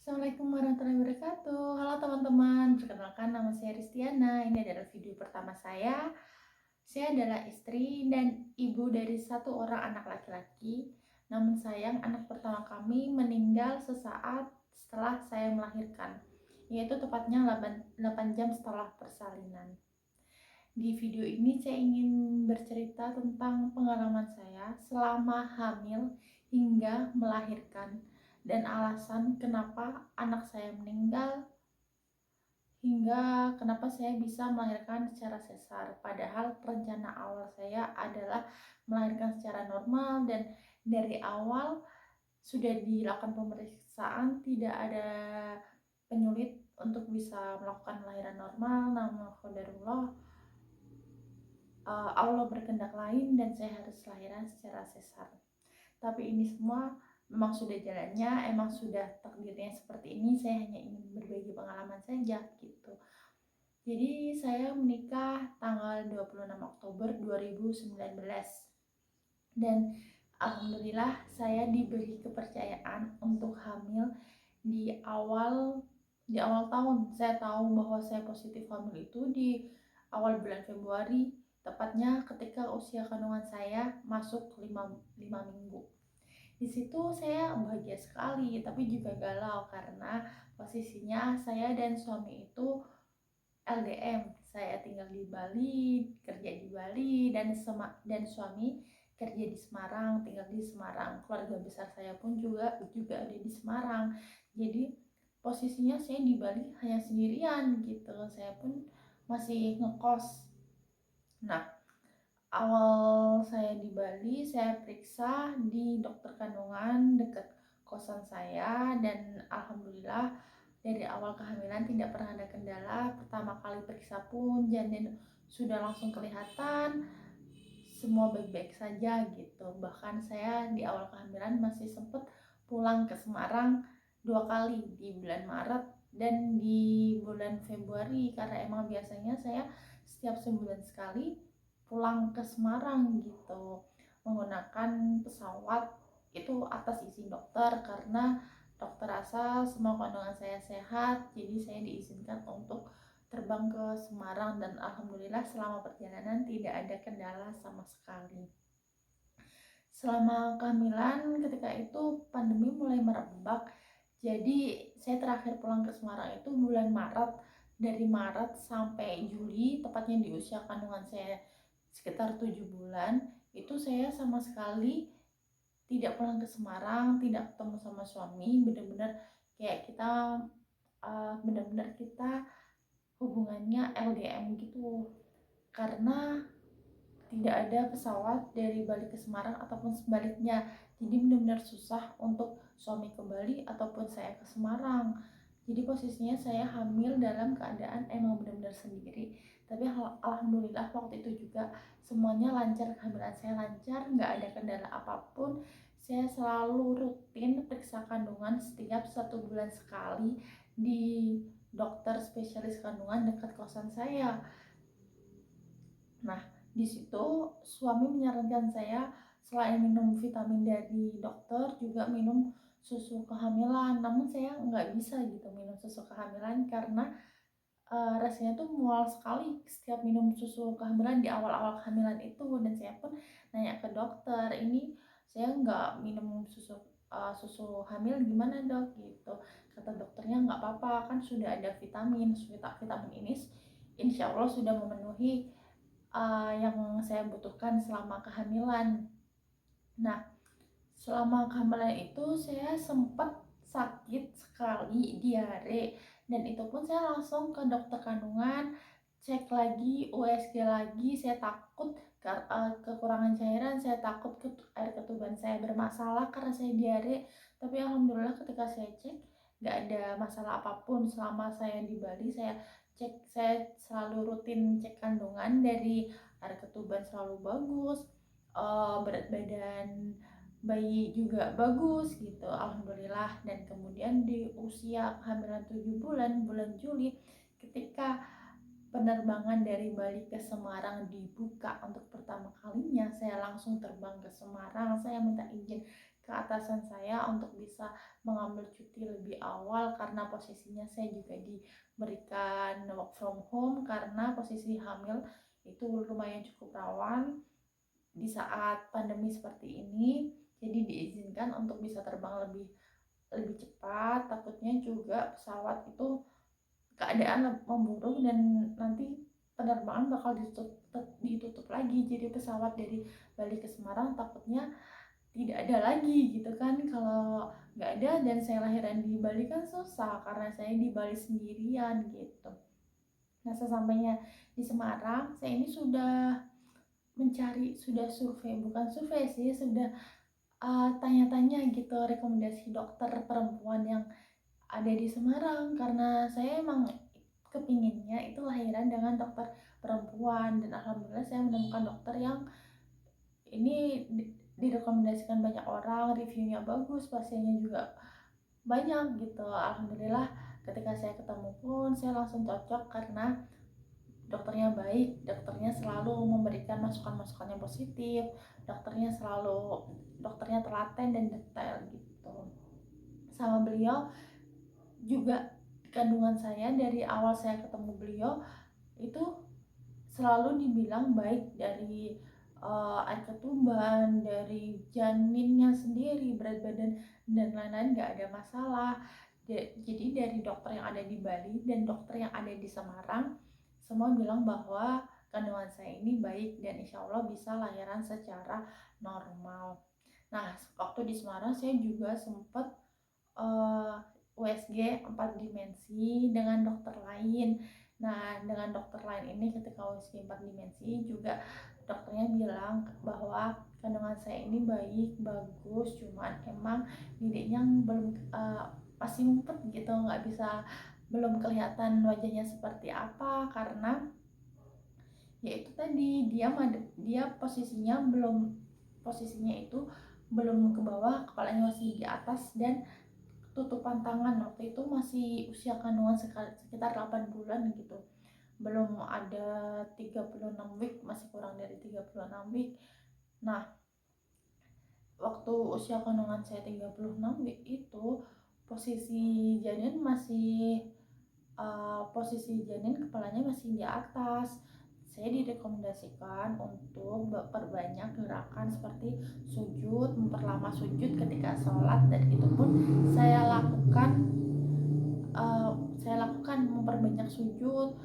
Assalamualaikum warahmatullahi wabarakatuh. Halo teman-teman, perkenalkan nama saya Ristiana. Ini adalah video pertama saya. Saya adalah istri dan ibu dari satu orang anak laki-laki. Namun sayang, anak pertama kami meninggal sesaat setelah saya melahirkan, yaitu tepatnya 8 jam setelah persalinan. Di video ini saya ingin bercerita tentang pengalaman saya selama hamil hingga melahirkan dan alasan kenapa anak saya meninggal hingga kenapa saya bisa melahirkan secara sesar. Padahal rencana awal saya adalah melahirkan secara normal dan dari awal sudah dilakukan pemeriksaan, tidak ada penyulit untuk bisa melakukan lahiran normal. Namun qadarullah, Allah berkehendak lain dan saya harus lahiran secara sesar. Tapi ini semua memang sudah jalannya, emang sudah takdirnya seperti ini. Saya hanya ingin berbagi pengalaman saja gitu. Jadi saya menikah tanggal 26 Oktober 2019 dan alhamdulillah saya diberi kepercayaan untuk hamil di awal tahun. Saya tahu bahwa saya positif hamil itu di awal bulan Februari, tepatnya ketika usia kandungan saya masuk 5 minggu. Di situ saya bahagia sekali, tapi juga galau karena posisinya saya dan suami itu LDM. Saya tinggal di Bali, kerja di Bali, dan suami kerja di Semarang, tinggal di Semarang. Keluarga besar saya pun juga ada di Semarang. Jadi posisinya saya di Bali hanya sendirian gitu. Saya pun masih ngekos. Nah, awal saya di Bali, saya periksa di dokter kandungan dekat kosan saya dan alhamdulillah dari awal kehamilan tidak pernah ada kendala. Pertama kali periksa pun janin sudah langsung kelihatan semua baik-baik saja gitu. Bahkan saya di awal kehamilan masih sempat pulang ke Semarang 2 kali, di bulan Maret dan di bulan Februari, karena emang biasanya saya setiap sebulan sekali pulang ke Semarang gitu menggunakan pesawat itu atas izin dokter, karena dokter rasa semua kandungan saya sehat, jadi saya diizinkan untuk terbang ke Semarang dan alhamdulillah selama perjalanan tidak ada kendala sama sekali. Selama kehamilan ketika itu pandemi mulai merebak, jadi saya terakhir pulang ke Semarang itu bulan Maret. Dari Maret sampai Juli, tepatnya di usia kandungan saya sekitar 7 bulan, itu saya sama sekali tidak pulang ke Semarang, tidak ketemu sama suami. Benar-benar kayak kita benar-benar kita hubungannya LDM gitu, karena tidak ada pesawat dari Bali ke Semarang ataupun sebaliknya. Jadi benar-benar susah untuk suami ke Bali ataupun saya ke Semarang. Jadi posisinya saya hamil dalam keadaan emang benar-benar sendiri. Tapi alhamdulillah waktu itu juga semuanya lancar, kehamilan saya lancar, nggak ada kendala apapun. Saya selalu rutin periksa kandungan setiap 1 bulan sekali di dokter spesialis kandungan dekat kosan saya. Nah, di situ suami menyarankan saya selain minum vitamin dari dokter juga minum susu kehamilan. Namun saya nggak bisa gitu minum susu kehamilan karena rasanya tuh mual sekali setiap minum susu kehamilan di awal-awal kehamilan itu. Dan saya pun nanya ke dokter, ini saya nggak minum susu hamil gimana dok gitu. Kata dokternya nggak apa-apa, kan sudah ada vitamin ini insya Allah sudah memenuhi yang saya butuhkan selama kehamilan. Nah, selama kehamilan itu saya sempat sakit sekali, diare, dan itu pun saya langsung ke dokter kandungan, cek lagi USG lagi. Saya takut kekurangan cairan, saya takut air ketuban saya bermasalah karena saya diare. Tapi alhamdulillah ketika saya cek nggak ada masalah apapun. Selama saya di Bali, saya selalu rutin cek kandungan, dari air ketuban selalu bagus, berat badan bayi juga bagus gitu alhamdulillah. Dan kemudian di usia kehamilan 7 bulan, bulan Juli, ketika penerbangan dari Bali ke Semarang dibuka untuk pertama kalinya, saya langsung terbang ke Semarang. Saya minta izin ke atasan saya untuk bisa mengambil cuti lebih awal karena posisinya saya juga diberikan work from home karena posisi hamil itu lumayan cukup rawan di saat pandemi seperti ini. Jadi diizinkan untuk bisa terbang lebih lebih cepat. Takutnya juga pesawat itu keadaan memburuk dan nanti penerbangan bakal ditutup lagi. Jadi pesawat dari Bali ke Semarang takutnya tidak ada lagi gitu kan. Kalau nggak ada dan saya lahiran di Bali kan susah karena saya di Bali sendirian gitu. Nah, sesampainya di Semarang, saya ini sudah mencari, sudah survei, bukan survei sih, sudah tanya-tanya gitu rekomendasi dokter perempuan yang ada di Semarang karena saya emang kepinginnya itu lahiran dengan dokter perempuan dan alhamdulillah saya menemukan dokter yang ini direkomendasikan banyak orang, reviewnya bagus, pasiennya juga banyak gitu. Alhamdulillah ketika saya ketemu pun saya langsung cocok karena dokternya baik, dokternya selalu memberikan masukan-masukan yang positif, dokternya telaten dan detail gitu. Sama beliau juga kandungan saya dari awal saya ketemu beliau itu selalu dibilang baik dari air ketumban, dari janinnya sendiri, berat badan dan lain-lain nggak ada masalah. Jadi dari dokter yang ada di Bali dan dokter yang ada di Semarang semua bilang bahwa kandungan saya ini baik dan insya Allah bisa lahiran secara normal. Nah, waktu di Semarang saya juga sempat USG 4 dimensi dengan dokter lain. Nah, dengan dokter lain ini ketika USG 4 dimensi juga dokternya bilang bahwa kandungan saya ini baik, bagus, cuman emang bibitnya belum masih ngumpet gitu, nggak bisa, belum kelihatan wajahnya seperti apa karena ya itu tadi dia posisinya itu belum ke bawah, kepalanya masih di atas dan tutupan tangan. Waktu itu masih usia kandungan sekitar 8 bulan gitu, belum ada 36 week, masih kurang dari 36 week. Nah, waktu usia kandungan saya 36 week itu posisi janin kepalanya masih di atas. Saya direkomendasikan untuk perbanyak gerakan seperti sujud, memperlama sujud ketika sholat, dan itu pun saya lakukan. Saya lakukan memperbanyak sujud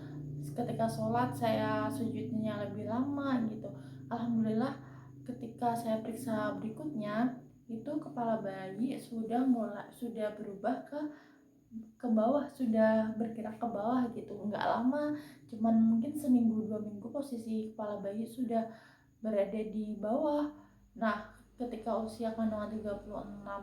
ketika sholat, saya sujudnya lebih lama gitu. Alhamdulillah ketika saya periksa berikutnya itu kepala bayi sudah berubah ke bawah, sudah bergerak ke bawah gitu, nggak lama, cuman mungkin seminggu 2 minggu posisi kepala bayi sudah berada di bawah. Nah, ketika usia kandungan 36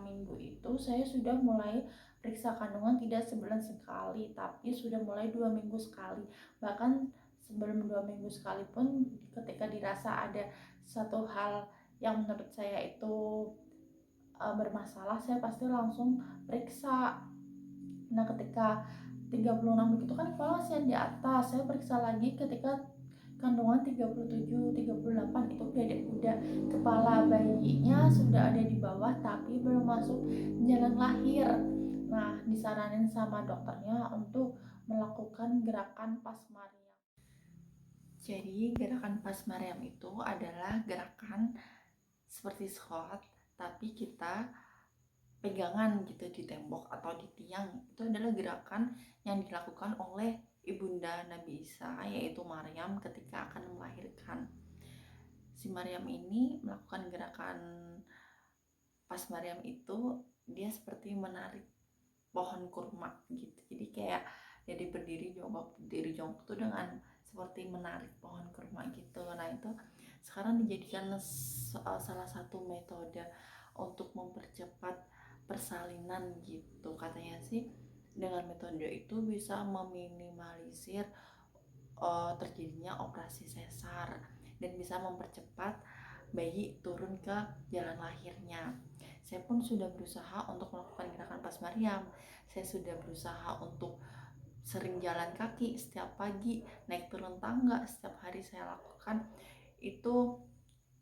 minggu itu saya sudah mulai periksa kandungan tidak sebulan sekali, tapi sudah mulai 2 minggu sekali. Bahkan sebelum 2 minggu sekalipun ketika dirasa ada satu hal yang menurut saya itu bermasalah, saya pasti langsung periksa. Nah, ketika 36 minggu itu kan kepala masih di atas, saya periksa lagi ketika kandungan 37, 38 itu udah kepala bayinya sudah ada di bawah tapi belum masuk jalan lahir. Nah, disaranin sama dokternya untuk melakukan gerakan pasmariam. Jadi gerakan pasmariam itu adalah gerakan seperti squat tapi kita pegangan gitu di tembok atau di tiang. Itu adalah gerakan yang dilakukan oleh ibunda Nabi Isa, yaitu Maryam, ketika akan melahirkan. Si Maryam ini melakukan gerakan pas Maryam itu dia seperti menarik pohon kurma gitu. Jadi kayak jadi berdiri jongkok tuh dengan seperti menarik pohon kurma gitu. Nah, itu sekarang dijadikan salah satu metode untuk mempercepat persalinan gitu. Katanya sih dengan metode itu bisa meminimalisir terjadinya operasi sesar dan bisa mempercepat bayi turun ke jalan lahirnya. Saya pun sudah berusaha untuk melakukan gerakan pas Maryam. Saya sudah berusaha untuk sering jalan kaki setiap pagi, naik turun tangga setiap hari saya lakukan itu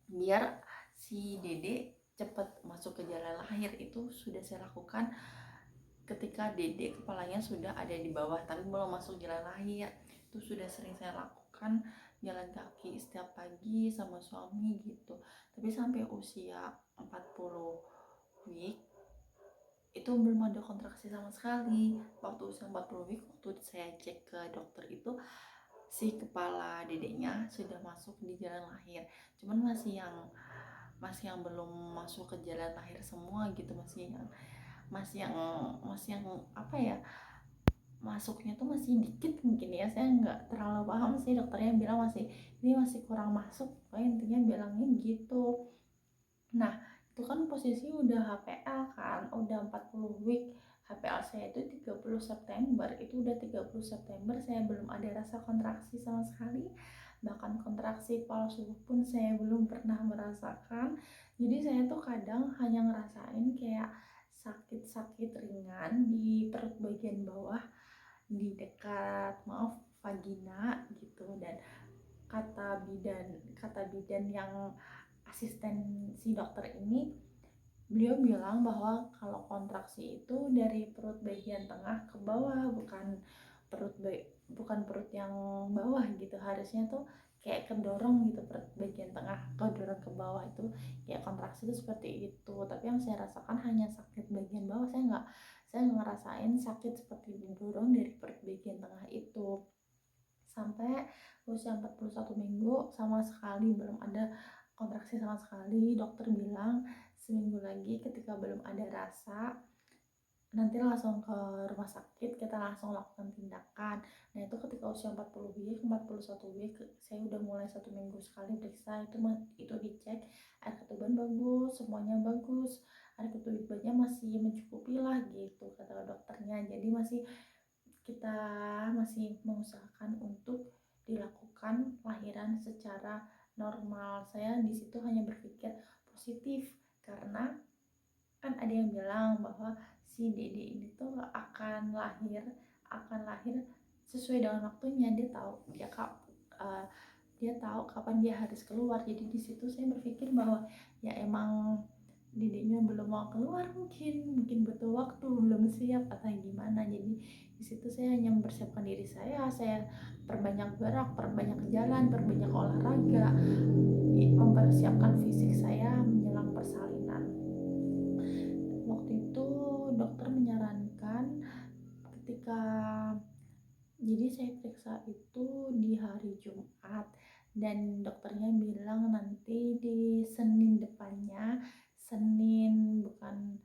biar si Dede cepat masuk ke jalan lahir itu sudah saya lakukan ketika dede kepalanya sudah ada di bawah tapi belum masuk jalan lahir. Itu sudah sering saya lakukan, jalan kaki setiap pagi sama suami gitu. Tapi sampai usia 40 week itu belum ada kontraksi sama sekali. Waktu usia 40 week, waktu saya cek ke dokter itu, si kepala dedeknya sudah masuk di jalan lahir, cuman masih yang belum masuk ke jalan lahir semua gitu, masih yang masih yang apa ya, masuknya tuh masih dikit mungkin ya, saya nggak terlalu paham sih, dokternya bilang ini masih kurang masuk, pokoknya intinya bilangnya gitu. Nah, itu kan posisi udah HPL kan, udah 40 week. HPL saya itu 30 September, itu udah 30 September saya belum ada rasa kontraksi sama sekali. Bahkan kontraksi palsu pun saya belum pernah merasakan. Jadi saya tuh kadang hanya ngerasain kayak sakit-sakit ringan di perut bagian bawah, di dekat vagina gitu. Dan kata bidan yang asisten si dokter ini, beliau bilang bahwa kalau kontraksi itu dari perut bagian tengah ke bawah, bukan perut yang bawah gitu. Harusnya tuh kayak kedorong gitu, perut bagian tengah kedorong ke bawah, itu kayak kontraksi itu seperti itu. Tapi yang saya rasakan hanya sakit bagian bawah, saya nggak ngerasain sakit seperti didorong dari perut bagian tengah itu. Sampai usia 41 minggu sama sekali belum ada kontraksi sama sekali. Dokter bilang seminggu lagi ketika belum ada rasa, nanti langsung ke rumah sakit, kita langsung lakukan tindakan. Nah itu ketika usia 40 week, 41 week, saya udah mulai 1 minggu sekali periksa, itu dicek air ketuban bagus, semuanya bagus, air ketubannya masih mencukupi lah gitu kata dokternya. Jadi kita masih mengusahakan untuk dilakukan lahiran secara normal. Saya di situ hanya berpikir positif karena kan ada yang bilang bahwa si dede ini tuh akan lahir sesuai dengan waktunya. Dia tahu kapan dia harus keluar. Jadi di situ saya berpikir bahwa ya emang dedeknya belum mau keluar, mungkin butuh waktu, belum siap atau gimana. Jadi di situ saya hanya mempersiapkan diri saya perbanyak gerak, perbanyak jalan, perbanyak olahraga, mempersiapkan fisik saya menjelang persalinan. Waktu itu dokter menyarankan ketika jadi saya periksa itu di hari Jumat, dan dokternya bilang nanti di Senin depannya, Senin bukan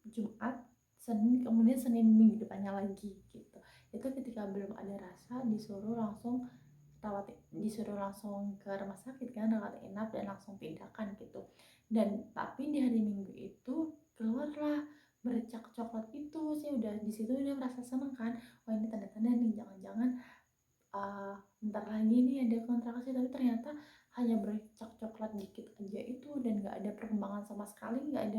Jumat, Senin, kemudian Senin minggu depannya lagi gitu. Itu ketika belum ada rasa disuruh langsung ke rumah sakit kan, rawat inap dan langsung tindakan gitu. Dan tapi di hari Minggu itu keluarlah bercak coklat itu. Saya udah di situ udah merasa seneng kan, wah ini tanda-tanda nih, jangan-jangan bentar lagi nih ada kontraksi. Tapi ternyata hanya bercak coklat dikit aja itu, dan nggak ada perkembangan sama sekali, nggak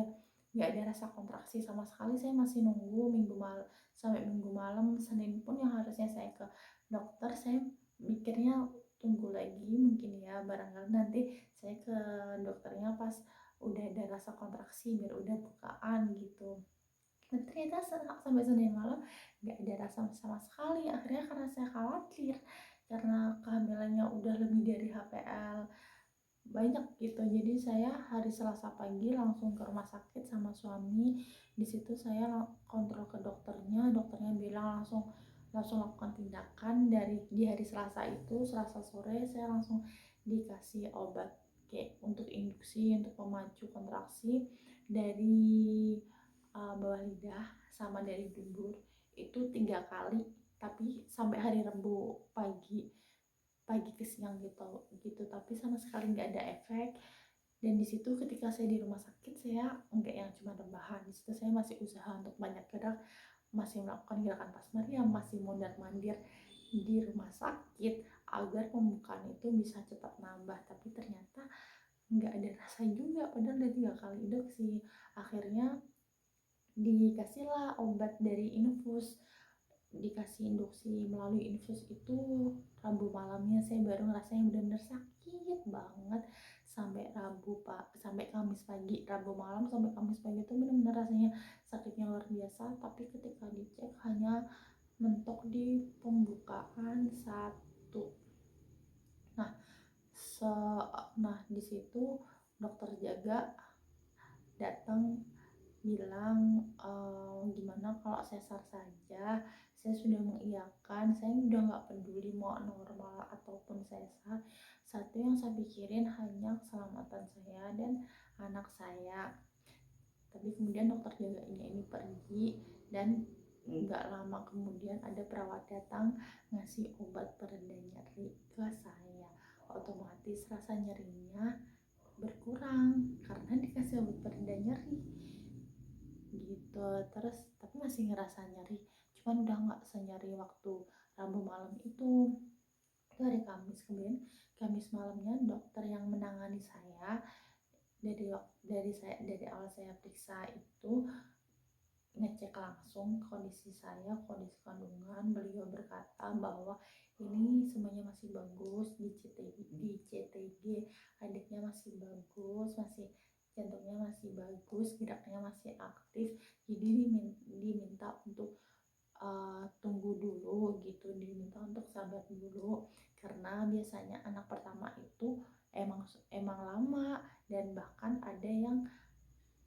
ada rasa kontraksi sama sekali. Saya masih nunggu sampai minggu malam. Senin pun yang harusnya saya ke dokter, saya mikirnya tunggu lagi mungkin ya, barangkali nanti saya ke dokternya pas udah ada rasa kontraksi biar udah bukaan gitu. Dan ternyata sampai Senin malam nggak ada rasa sama sekali. Akhirnya karena saya khawatir karena kehamilannya udah lebih dari HPL banyak gitu, jadi saya hari Selasa pagi langsung ke rumah sakit sama suami. Di situ saya kontrol ke dokternya bilang langsung lakukan tindakan. Di hari Selasa itu, Selasa sore, saya langsung dikasih obat kayak untuk induksi, untuk pemacu kontraksi dari bawah lidah sama dari dubur, itu 3 kali, tapi sampai hari Rabu pagi ke siang gitu, tapi sama sekali nggak ada efek. Dan di situ ketika saya di rumah sakit, saya nggak yang cuma rebahan. Di situ saya masih usaha untuk banyak gerak, masih melakukan gerakan pasmariam, masih mondar mandir di rumah sakit agar pembukaan itu bisa cepat nambah. Tapi ternyata nggak ada rasa juga, padahal udah 3 kali induksi. Akhirnya dikasihlah obat dari infus dikasih induksi melalui infus itu Rabu malamnya saya baru ngerasain benar-benar sakit banget. Sampai sampai Kamis pagi, Rabu malam sampai Kamis pagi itu benar-benar rasanya sakitnya luar biasa. Tapi ketika dicek hanya mentok di pembukaan satu. Nah, se nah di situ dokter jaga datang bilang, gimana kalau sesar saja. Saya sudah mengiyakan, saya udah nggak peduli mau normal ataupun sesar. Satu yang saya pikirin hanya keselamatan saya dan anak saya. Tapi kemudian dokter jaganya ini pergi, dan nggak lama kemudian ada perawat datang ngasih obat pereda nyeri ke saya. Otomatis rasa nyerinya berkurang karena dikasih obat pereda nyeri gitu. Terus tapi masih ngerasa nyeri, cuman udah nggak senyeri waktu Rabu malam itu hari Kamis. Kemudian Kamis malamnya dokter yang menangani saya, dari awal saya periksa itu ngecek langsung kondisi saya, kondisi kandungan. Beliau berkata bahwa ini semuanya masih bagus, di CTG adiknya masih bagus, masih jantungnya masih bagus, geraknya masih aktif. Jadi diminta untuk tunggu dulu gitu, diminta untuk sabar dulu karena biasanya anak pertama itu emang emang lama, dan bahkan ada yang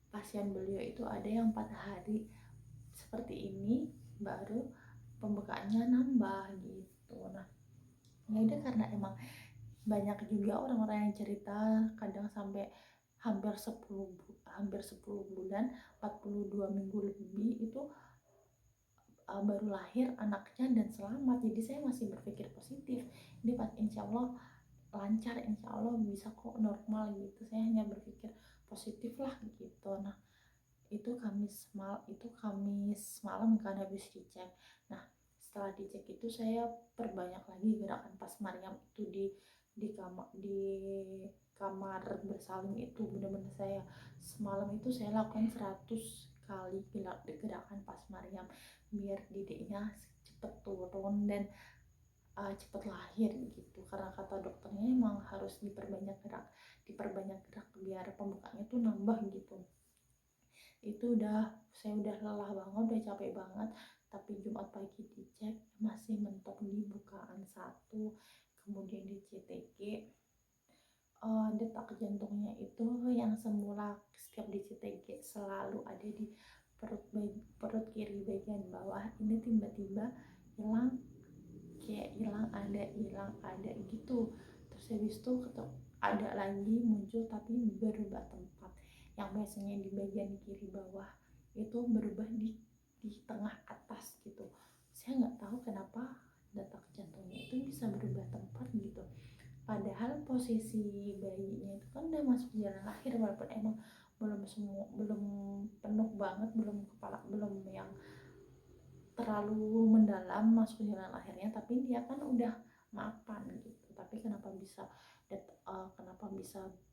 pasien beliau itu ada yang 4 hari seperti ini baru pembukaannya nambah gitu. Nah, ya udah, karena emang banyak juga orang-orang yang cerita kadang sampai hampir 10 bulan, 42 minggu lebih itu baru lahir anaknya dan selamat. Jadi saya masih berpikir positif, ini insya Allah lancar, insya Allah bisa kok normal gitu. Saya hanya berpikir positif lah gitu. Nah, itu Kamis malam kan habis dicek. Nah, setelah dicek itu saya perbanyak lagi gerakan pas Maryam itu di kamar bersalin itu. Bener-bener saya semalam itu saya lakukan 100 kali gerakan pas Maryam biar dedeknya cepet turun dan cepet lahir gitu. Karena kata dokternya emang harus diperbanyak gerak biar pembukaannya tuh nambah gitu. Itu saya udah lelah banget, udah capek banget, tapi Jumat pagi dicek masih mentok di bukaan satu. Kemudian di CTG, detak jantungnya itu yang semula setiap di CTG selalu ada di perut kiri bagian bawah, ini tiba-tiba hilang, kayak hilang ada gitu. Terus habis itu ada lagi muncul tapi berubah tempat, yang biasanya di bagian kiri bawah itu berubah di tengah atas gitu. Saya nggak tahu kenapa detak jantungnya itu bisa berubah tempat gitu, padahal posisi bayinya itu kan udah masuk jalan akhir, walaupun emang belum penuh banget, belum yang terlalu mendalam masuk jalan akhirnya, tapi dia kan udah mapan gitu. Tapi kenapa bisa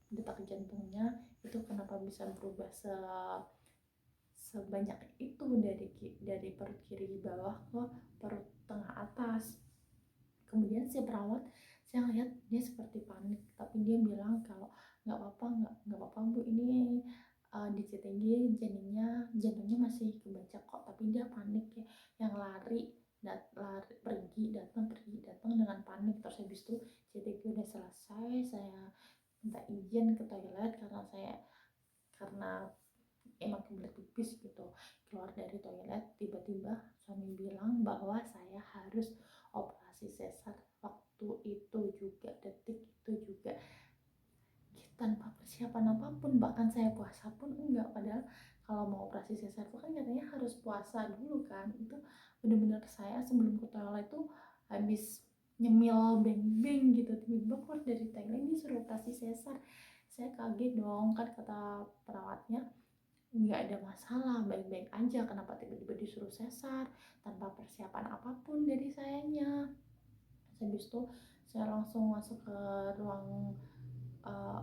detak jantungnya itu kenapa bisa berubah sebanyak itu dari perut kiri bawah ke perut tengah atas. Kemudian si perawat, saya ngeliat dia seperti panik, tapi dia bilang kalau nggak apa-apa bu, ini di CTG jantungnya masih kebaca kok. Tapi dia panik ya, yang lari pergi datang dengan panik. Terus habis itu CTG udah selesai, saya minta izin ke toilet karena emang kebelet pipis gitu. Keluar dari toilet, tiba-tiba suami bilang bahwa saya harus operasi sesar waktu itu juga, detik itu juga, tanpa persiapan apapun. Bahkan saya puasa pun enggak, padahal kalau mau operasi sesar itu kan katanya harus puasa dulu kan. Itu bener-bener saya sebelum ke toilet itu habis nyemil beng-beng gitu, tiba-tiba keluar dari toilet ini suruh operasi sesar. Saya kaget dong, kan kata perawatnya nggak ada masalah, baik-baik aja, kenapa tiba-tiba disuruh sesar tanpa persiapan apapun dari sayanya. Habis itu saya langsung masuk ke ruang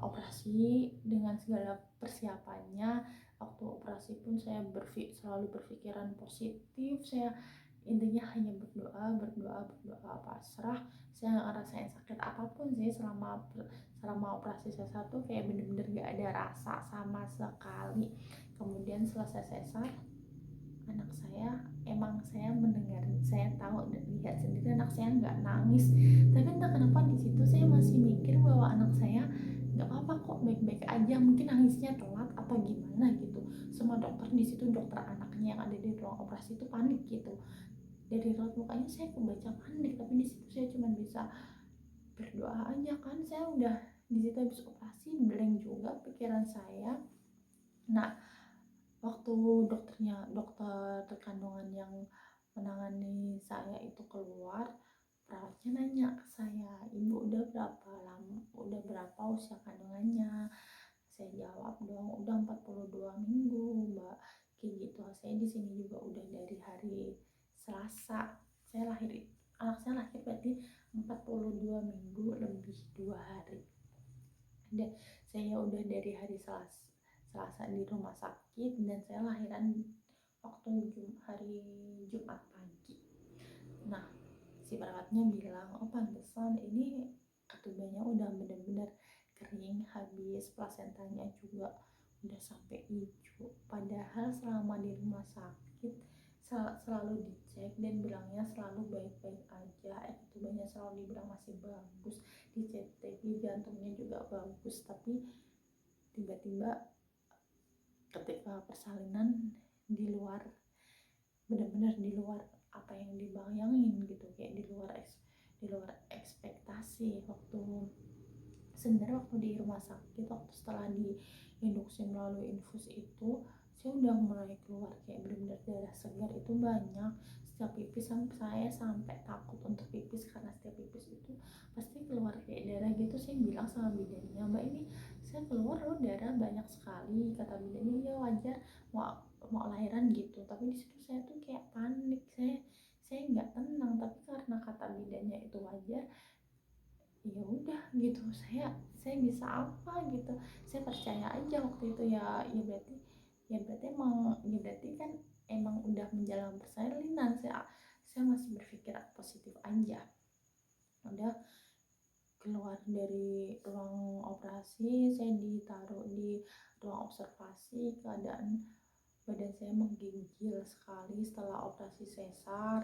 operasi dengan segala persiapannya. Waktu operasi pun saya selalu berpikiran positif, saya intinya hanya berdoa, berdoa, berdoa, pasrah. Saya nggak ngerasain sakit apapun sih selama operasi sesar tuh, kayak bener-bener gak ada rasa sama sekali. Kemudian selesai sesar, anak saya, emang saya mendengar, saya tahu dan lihat sendiri anak saya nggak nangis, tapi entah kenapa di situ saya masih mikir bahwa anak saya nggak apa-apa kok, baik-baik aja, mungkin nangisnya telat atau gimana gitu. Semua dokter di situ, dokter anaknya yang ada di ruang operasi itu panik gitu. Dari raut mukanya saya kebaca panik, tapi di situ saya cuma bisa berdoa aja kan. Saya udah di situ habis operasi, blank juga pikiran saya. Nah, waktu dokter kandungan yang menangani saya itu keluar, perawatnya nanya ke saya, ibu udah berapa lama, udah berapa usia kandungannya. Saya jawab dong, udah 42 minggu mbak, kayak gitu. Saya di sini juga udah dari hari Selasa. Anak saya lahir berarti 42 minggu lebih 2 hari. Saya udah dari hari Selasa di rumah sakit, dan saya lahiran waktu hari Jumat pagi. Nah, si perawatnya bilang, oh pantesan ini ketubanya udah bener-bener kering, habis plasentanya juga udah sampai hijau. Padahal selama di rumah sakit selalu dicek dan bilangnya selalu baik-baik aja. Ketubanya selalu dibilang masih bagus, dicek jantungnya juga bagus. Tapi tiba-tiba ketika persalinan, di luar, benar-benar di luar apa yang dibayangin gitu, kayak di luar ekspektasi. Sebenarnya waktu di rumah sakit, waktu setelah diinduksi melalui infus itu, saya udah mulai keluar kayak benar-benar darah segar itu banyak. Setiap pipis saya sampai takut untuk pipis, karena setiap pipis itu pasti keluar kayak darah gitu. Saya bilang sama bidannya, mbak ini saya keluar loh darah banyak sekali. Kata bidannya, ya wajar, mau lahiran gitu. Tapi di situ saya tuh kayak panik, saya nggak tenang. Tapi karena kata bidannya itu wajar, ya udah gitu, saya bisa apa gitu, saya percaya aja waktu itu. Ya berarti emang, ya berarti kan emang udah menjalani persalinan. Saya masih berpikir positif aja. Udah keluar dari ruang operasi, saya ditaruh di ruang observasi. Keadaan badan saya menggigil sekali setelah operasi sesar,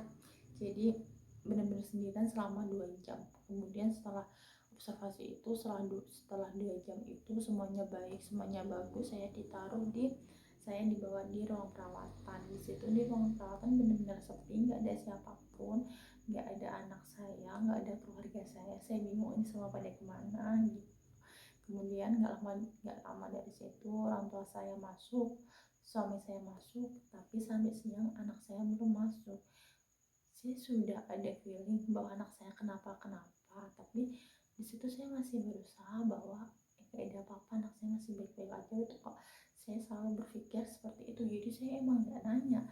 jadi benar-benar sendirian selama 2 jam. Kemudian setelah observasi itu, setelah 2 jam itu semuanya baik, semuanya bagus. Saya dibawa di ruang perawatan. Di situ di ruang perawatan benar-benar sepi, nggak ada siapapun, nggak ada anak saya, nggak ada keluarga saya bingung ini semua pada kemana gitu. Kemudian nggak lama dari situ orang tua saya masuk, suami saya masuk, tapi sampai siang anak saya belum masuk. Saya sudah ada feeling bahwa anak saya kenapa-kenapa, tapi di situ saya masih berusaha bahwa gak ada apa-apa, anak saya masih baik-baik aja. Itu kok saya selalu berpikir seperti itu. Jadi saya emang nggak nanya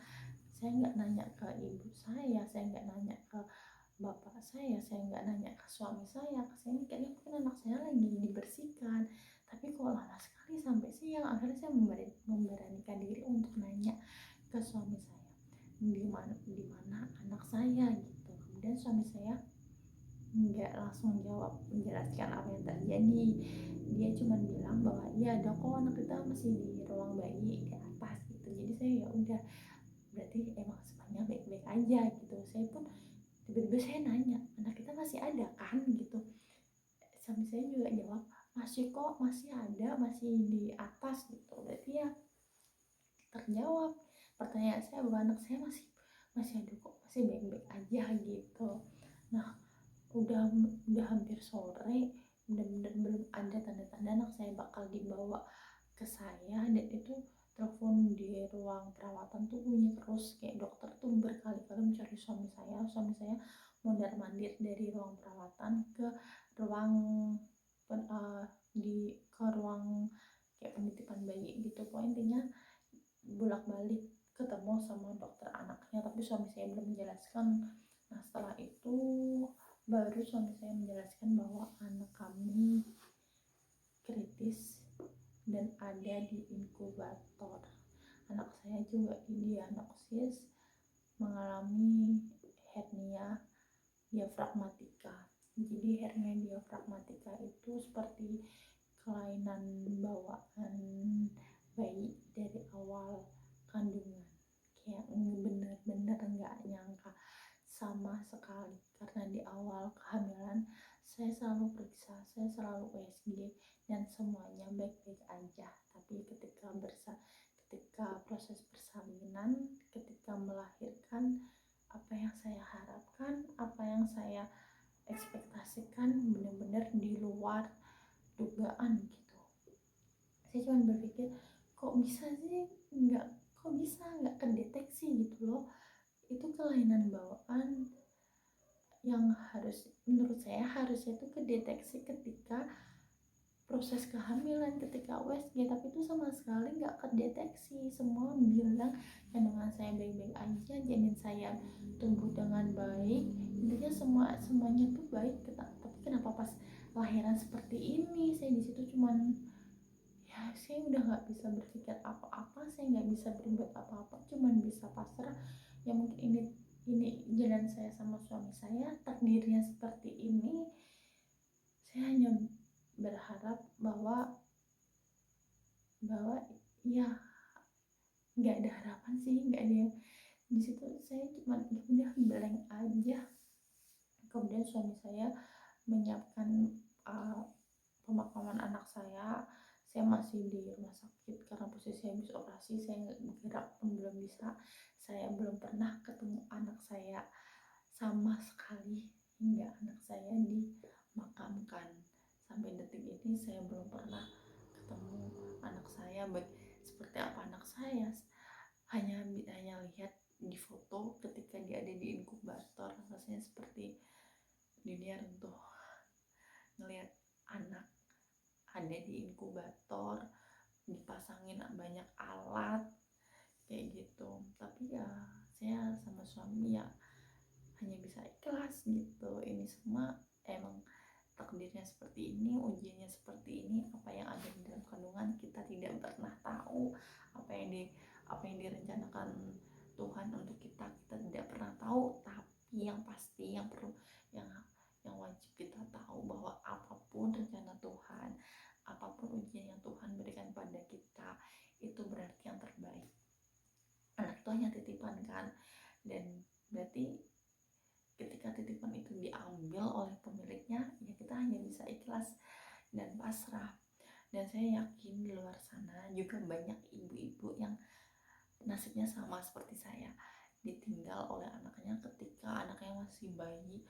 ke ibu saya nggak nanya ke bapak saya nggak nanya ke suami saya mikirnya mungkin anak saya lagi dibersihkan. Tapi kok lama sekali sampai siang, akhirnya saya memberanikan diri untuk nanya ke suami saya, di mana anak saya gitu. Kemudian suami saya nggak langsung jawab menjelaskan apa yang terjadi. Dia cuma bilang bahwa iya ada kok, anak kita masih di ruang bayi di atas gitu. Jadi saya ya udah, berarti emang semuanya baik-baik aja gitu. Saya pun tiba-tiba saya nanya, anak kita masih ada kan gitu. Suami saya juga jawab, masih kok, masih ada, masih di atas gitu. Berarti ya terjawab pertanyaan saya bahwa anak saya masih ada kok, masih baik-baik aja gitu. Nah, udah hampir sore, bener-bener belum ada tanda-tanda anak saya bakal dibawa ke saya. Dan itu telepon di ruang perawatan tuh bunyi terus, kayak dokter tuh berkali-kali mencari suami saya mondar-mandir dari ruang perawatan ke ruang ruang kayak penitipan bayi gitu. Pokoknya intinya bolak-balik ketemu sama dokter anaknya, tapi suami saya belum menjelaskan. Nah, setelah itu baru suami saya menjelaskan bahwa anak kami kritis dan ada di inkubator. Anak saya juga didiagnosis mengalami hernia diafragmatika. Jadi hernia diafragmatika itu seperti kelainan bawaan bayi dari awal kandungan. Kayak bener-bener nggak nyangka sama sekali, karena di awal kehamilan saya selalu periksa, saya selalu USG dan semuanya baik-baik aja. Tapi ketika proses persalinan, ketika melahirkan, apa yang saya harapkan, apa yang saya ekspektasikan benar-benar di luar dugaan gitu. Saya cuma berpikir, kok bisa sih nggak kedeteksi gitu loh. Itu kelainan bawaan yang menurut saya harusnya itu kedeteksi ketika proses kehamilan, ketika USG, tapi itu sama sekali nggak kedeteksi. Semua bilang kandungan saya baik-baik aja, janin saya tumbuh dengan baik, intinya semuanya tuh baik. Tapi kenapa pas lahiran seperti ini, saya di situ cuman, ya saya udah nggak bisa berpikir apa-apa, saya nggak bisa berbuat apa-apa, cuman bisa pasrah. Ya mungkin ini jalan saya sama suami saya, takdirnya seperti ini. Saya hanya berharap bahwa ya nggak ada harapan sih, nggak ada yang di situ. Saya cuma udah blank aja. Kemudian suami saya menyiapkan pemakaman anak saya masih di rumah sakit karena posisi habis operasi, saya gerak pun belum bisa. Saya belum pernah ketemu anak saya sama sekali hingga anak saya dimakamkan. Sampai detik ini saya belum pernah ketemu anak saya, baik seperti apa anak saya. Hanya lihat di foto ketika dia ada di inkubator, rasanya seperti dunia runtuh ngelihat anak ada di inkubator, dipasangin banyak alat kayak gitu. Tapi ya saya sama suami ya hanya bisa ikhlas gitu. Ini semua emang takdirnya seperti ini, ujiannya seperti ini. Apa yang ada di dalam kandungan kita tidak pernah tahu. Apa yang direncanakan Tuhan untuk kita tidak pernah tahu. Tapi yang pasti, yang wajib kita tahu bahwa apapun rencana Tuhan, apapun ujian yang Tuhan berikan pada kita, itu berarti yang terbaik. Anak itu hanya titipan kan, dan berarti ketika titipan itu diambil oleh pemiliknya, ya kita hanya bisa ikhlas dan pasrah. Dan saya yakin di luar sana juga banyak ibu-ibu yang nasibnya sama seperti saya, ditinggal oleh anaknya ketika anaknya masih bayi,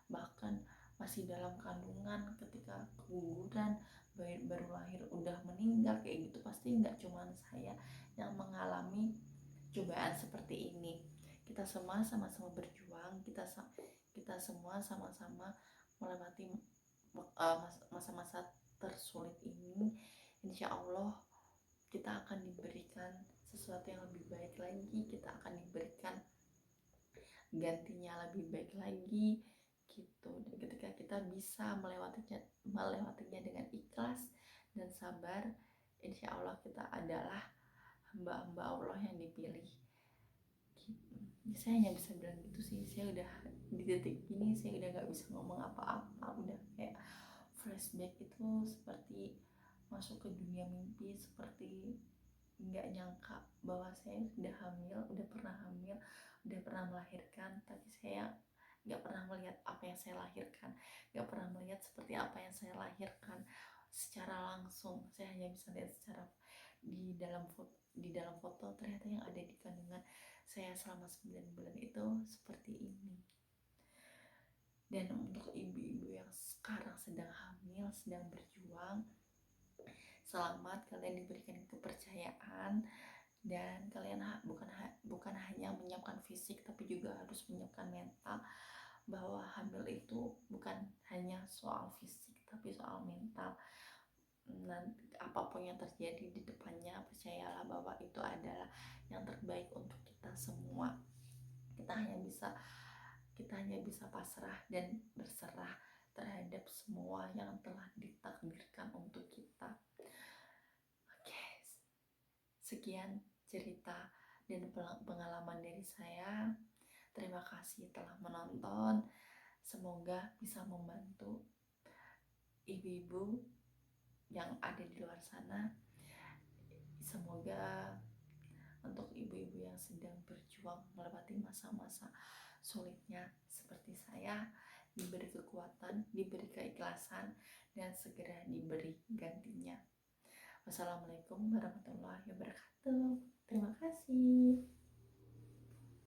bahkan masih dalam kandungan, ketika keguguran, baru lahir udah meninggal kayak gitu. Pasti nggak cuma saya yang mengalami cobaan seperti ini. Kita semua sama-sama berjuang, kita semua sama-sama melewati masa-masa tersulit ini. Insya Allah kita akan diberikan sesuatu yang lebih baik lagi, kita akan diberikan gantinya lebih baik lagi gitu. Dan ketika kita bisa melewatinya dengan ikhlas dan sabar, insya Allah kita adalah hamba-hamba Allah yang dipilih gitu. Saya hanya bisa bilang gitu sih. Saya udah di titik ini, saya udah gak bisa ngomong apa-apa, udah kayak flashback. Itu seperti masuk ke dunia mimpi, seperti nggak nyangka bahwa saya udah pernah hamil, udah pernah melahirkan, tapi saya nggak pernah melihat apa yang saya lahirkan, nggak pernah melihat seperti apa yang saya lahirkan secara langsung. Saya hanya bisa lihat secara di dalam foto ternyata yang ada di kandungan saya selama 9 bulan itu seperti ini. Dan untuk ibu-ibu yang sekarang sedang hamil, sedang berjuang, selamat, kalian diberikan kepercayaan. Dan kalian bukan hanya menyiapkan fisik, tapi juga harus menyiapkan mental, bahwa hamil itu bukan hanya soal fisik tapi soal mental. Nanti apapun yang terjadi di depannya, percayalah bahwa itu adalah yang terbaik untuk kita semua. Kita hanya bisa pasrah dan berserah terhadap semua yang telah ditakdirkan untuk kita. Oke, sekian cerita dan pengalaman dari saya. kasih telah menonton. Semoga bisa membantu ibu-ibu yang ada di luar sana. Semoga untuk ibu-ibu yang sedang berjuang melewati masa-masa sulitnya seperti saya, diberi kekuatan, diberi keikhlasan, dan segera diberi gantinya. Wassalamualaikum warahmatullahi wabarakatuh.